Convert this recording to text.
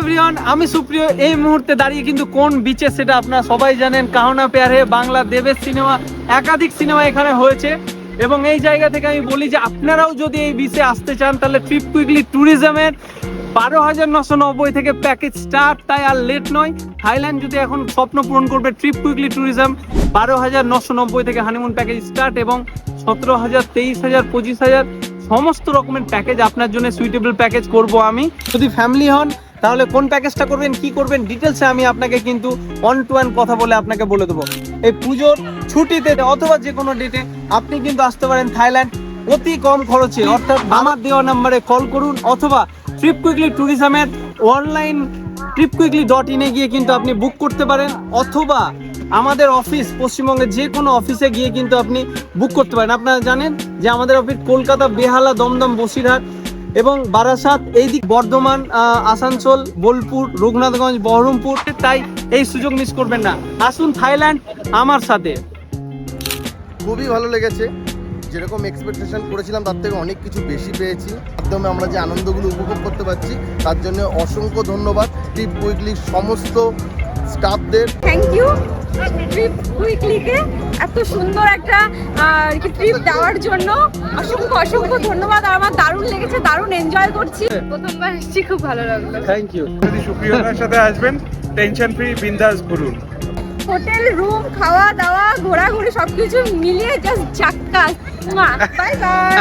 Everyone, আমি সুপ্রিয়। এই মুহূর্তে দাঁড়িয়ে কিন্তু কোন বিচে সেটা আপনারা সবাই জানেন। কাহনা প্যার হে বাংলা, দেবের সিনেমা, একাধিক সিনেমা এখানে হয়েছে। এবং এই জায়গা থেকে আমি বলি যে আপনারাও যদি এই বিচে আসতে চান তাহলে ট্রিপ কুইকলি ট্যুরিজমের 12,990 থেকে প্যাকেজ স্টার্ট। তাই আর লেট নয়, থাইল্যান্ড যদি এখন স্বপ্ন পূরণ করবে, ট্রিপ কুইকলি ট্যুরিজম 12,990 থেকে হানিমুন প্যাকেজ স্টার্ট এবং 17,000, 23,000, 25,000 সমস্ত রকমের প্যাকেজ আপনার জন্য সুইটেবল প্যাকেজ করব আমি। যদি ফ্যামিলি হন তাহলে কোন প্যাকেজটা করবেন, কি করবেন, ডিটেলসে আমি আপনাকে কিন্তু 1 to 1 কথা বলে আপনাকে বলে দেবো। এই পুজোর ছুটিতে অথবা যে কোনো ডেটে আপনি কিন্তু আসতে পারেন থাইল্যান্ড অতি কম খরচে। অর্থাৎ আমার দেওয়া নাম্বারে কল করুন অথবা ট্রিপ কুইকলি ট্যুরিজমের অনলাইন tripquickly.in এ গিয়ে কিন্তু আপনি বুক করতে পারেন, অথবা আমাদের অফিস পশ্চিমবঙ্গের যে কোনো অফিসে গিয়ে কিন্তু আপনি বুক করতে পারেন। আপনারা জানেন যে আমাদের অফিস কলকাতা, বেহালা, দমদম, বসিরহাট এবং বারাসাত, এই দিক বর্ধমান, আসানসোল, বোলপুর, রঘুনাথগঞ্জ, বহরমপুর। তাই এই সুযোগ মিস করবেন না, আসুন থাইল্যান্ড আমার সাথে। খুবই ভালো লেগেছে, যেরকম এক্সপেকটেশন করেছিলাম তার থেকে অনেক কিছু বেশি পেয়েছি। মাধ্যমে আমরা যে আনন্দগুলো উপভোগ করতে পারছি তার জন্য অসংখ্য ধন্যবাদ ট্রিপ কুইকলির সমস্ত স্টাফদের। থ্যাংক ইউ ট্রিপ কুইকলিকে এত সুন্দর একটা ট্রিপ দেওয়ার জন্য অসংখ্য ধন্যবাদ। আর আমার দারুণ লেগেছে, দারুণ এনজয় করছি। প্রথমবার এসেছি, খুব ভালো লাগলো। Thank you. যদি সুপ্রিয়তার সাথে আসবেন, টেনশন ফ্রি বিন্দাস ঘুরুন। হোটেল, রুম, খাওয়া দাওয়া, ঘোরাঘুরি সবকিছু মিলিয়ে জাস্ট জাক্কাস। Bye bye.